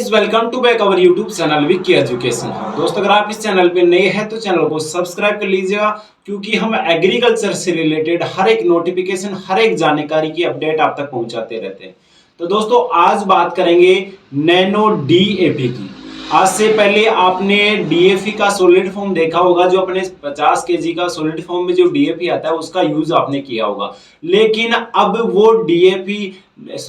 Guys, welcome to back our YouTube channel Vicky Education. दोस्तों, अगर आप इस चैनल पे नए हैं तो चैनल को सब्सक्राइब कर लीजिएगा, क्योंकि हम एग्रीकल्चर से रिलेटेड हर एक नोटिफिकेशन, हर एक जानकारी की अपडेट आप तक पहुंचाते रहते हैं। तो दोस्तों, आज बात करेंगे नैनो डीएपी की। आज से पहले आपने डीएपी का सॉलिड फॉर्म देखा होगा, जो अपने 50 केजी का सॉलिड फॉर्म में जो डीएपी आता है उसका यूज आपने किया होगा। लेकिन अब वो डीएपी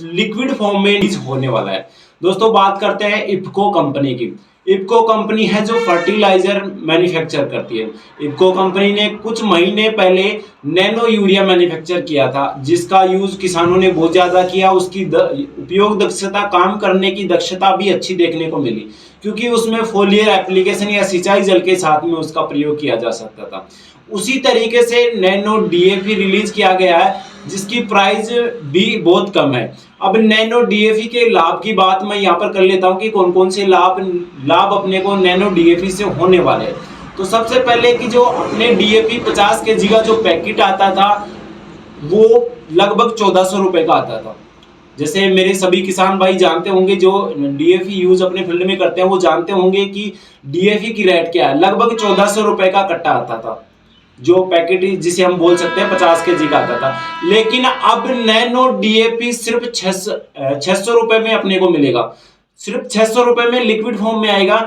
लिक्विड फॉर्म में यूज होने वाला है। दोस्तों, बात करते हैं इफको कंपनी की। इफको कंपनी है जो फर्टिलाइजर मैन्युफैक्चर करती है। इफको कंपनी ने कुछ महीने पहले नैनो यूरिया मैन्युफैक्चर किया था, जिसका यूज किसानों ने बहुत ज्यादा किया। उसकी उपयोग दक्षता, काम करने की दक्षता भी अच्छी देखने को मिली, क्योंकि उसमें फोलियर एप्लीकेशन या सिंचाई जल के साथ में उसका प्रयोग किया जा सकता था। उसी तरीके से नैनो डीएपी रिलीज किया गया है, जिसकी प्राइस भी बहुत कम है। अब नैनो डीएपी के लाभ की बात मैं यहाँ पर कर लेता हूँ कि कौन कौन से लाभ अपने को नैनो डीएपी से होने वाले हैं। तो सबसे पहले कि जो अपने डीएपी 50 केजी का जो पैकेट आता था वो लगभग 1400 रुपए का आता था। जैसे मेरे सभी किसान भाई जानते होंगे, जो डीएपी यूज अपने फील्ड में करते हैं, वो जानते होंगे कि डीएपी की रेट क्या है। लगभग 1400 रुपए का कट्टा आता था, जो पैकेट जिसे हम बोल सकते हैं 50 केजी का आता था। लेकिन अब नैनो डीएपी सिर्फ 600 रुपए में अपने को मिलेगा। सिर्फ 600 रुपए में लिक्विड फॉर्म में आएगा।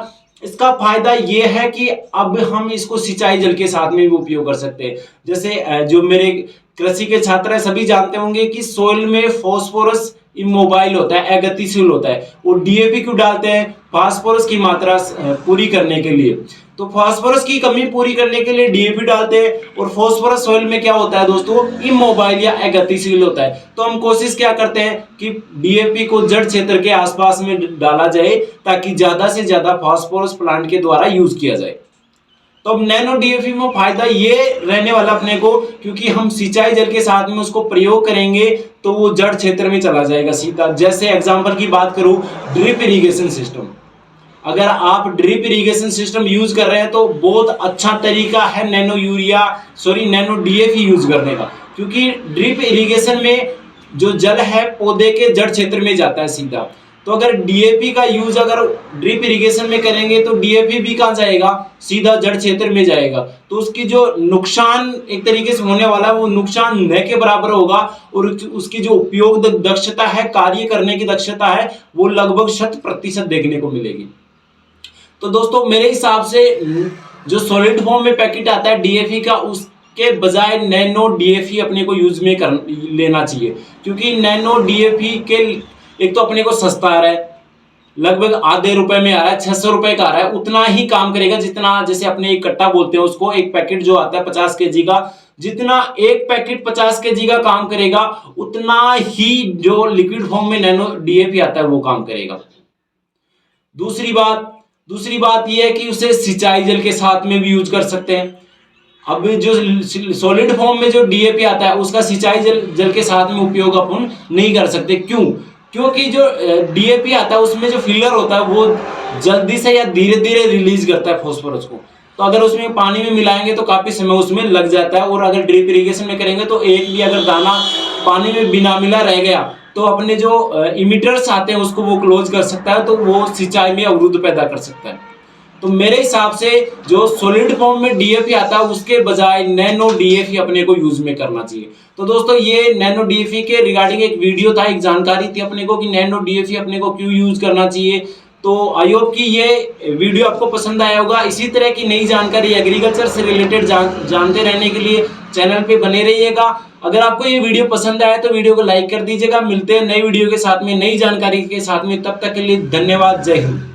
इसका फायदा ये है कि अब हम इसको सिंचाई जल के साथ में भी उपयोग कर सकते हैं। जैसे जो मेरे कृषि के छात्र हैं, सभी जानते होंगे कि सोइल में फॉस्फोरस इमोबाइल होता है, अगतिशील होता है। और डीएपी क्यों डालते हैं? फास्फोरस की मात्रा पूरी करने के लिए। तो फास्फोरस की कमी पूरी करने के लिए डीएपी डालते हैं। और फास्फोरस सॉइल में क्या होता है दोस्तों? इमोबाइल या अगतिशील होता है। तो हम कोशिश क्या करते हैं कि डीएपी को जड़ क्षेत्र के आसपास में डाला जाए, ताकि ज्यादा से ज्यादा फास्फोरस प्लांट के द्वारा यूज किया जाए। तो अब नैनो डीएपी में फायदा ये रहने वाला अपने को, क्योंकि हम सिंचाई जल के साथ में उसको प्रयोग करेंगे तो वो जड़ क्षेत्र में चला जाएगा सीधा। जैसे एग्जांपल की बात करूं, ड्रिप इरिगेशन सिस्टम। अगर आप ड्रिप इरिगेशन सिस्टम यूज कर रहे हैं तो बहुत अच्छा तरीका है नैनो डीएपी यूज करने का, क्योंकि ड्रिप इरिगेशन में जो जल है पौधे के जड़ क्षेत्र में जाता है सीधा। तो अगर डीएपी का यूज अगर ड्रिप इरिगेशन में करेंगे तो डीएपी भी कहाँ जाएगा? सीधा जड़ क्षेत्र में जाएगा। तो उसकी जो नुकसान एक तरीके से होने वाला है, वो नुकसान न के बराबर होगा। और उसकी जो उपयोग दक्षता है, कार्य करने की दक्षता है, वो लगभग 100% देखने को मिलेगी। तो दोस्तों, मेरे हिसाब से जो सॉलिड फॉर्म में पैकेट आता है डीएपी का, उसके बजाय नैनो डीएपी अपने को यूज में लेना चाहिए। क्योंकि नैनो डीएपी के एक तो अपने को सस्ता आ रहा है, लगभग आधे रुपए में आ रहा है, 600 रुपए का आ रहा है। उतना ही काम करेगा जितना, जैसे अपने एक कट्टा बोलते हैं उसको, एक पैकेट जो आता है 50 केजी का, जितना एक पैकेट 50 केजी का काम करेगा, उतना ही जो लिक्विड फॉर्म में नैनो डीएपी आता है वो काम करेगा। दूसरी बात यह है कि उसे सिंचाई जल के साथ में भी यूज कर सकते हैं। अब जो सॉलिड फॉर्म में जो डीएपी आता है उसका सिंचाई जल के साथ में उपयोग अपन नहीं कर सकते। क्योंकि जो डीएपी आता है उसमें जो फिलर होता है वो जल्दी से या धीरे धीरे रिलीज करता है फास्फोरस को। तो अगर उसमें पानी में मिलाएंगे तो काफी समय उसमें लग जाता है। और अगर ड्रिप इरिगेशन में करेंगे तो एक भी अगर दाना पानी में बिना मिला रह गया तो अपने जो इमिटर्स आते हैं उसको वो क्लोज कर सकता है, तो वो सिंचाई में अवरुद्ध पैदा कर सकता है। तो मेरे हिसाब से जो सॉलिड फॉर्म में डीएपी आता है उसके बजाय नैनो डीएपी अपने को यूज में करना चाहिए। तो दोस्तों, ये नैनो डीएपी के रिगार्डिंग एक वीडियो था, एक जानकारी थी अपने को कि नैनो डीएपी अपने को क्यों यूज करना चाहिए। तो आई होप कि ये वीडियो आपको पसंद आया होगा। इसी तरह की नई जानकारी एग्रीकल्चर से रिलेटेड जानते रहने के लिए चैनल पे बने रहिएगा। अगर आपको ये वीडियो पसंद आया तो वीडियो को लाइक कर दीजिएगा। मिलते हैं नई वीडियो के साथ में, नई जानकारी के साथ में। तब तक के लिए धन्यवाद। जय हिंद।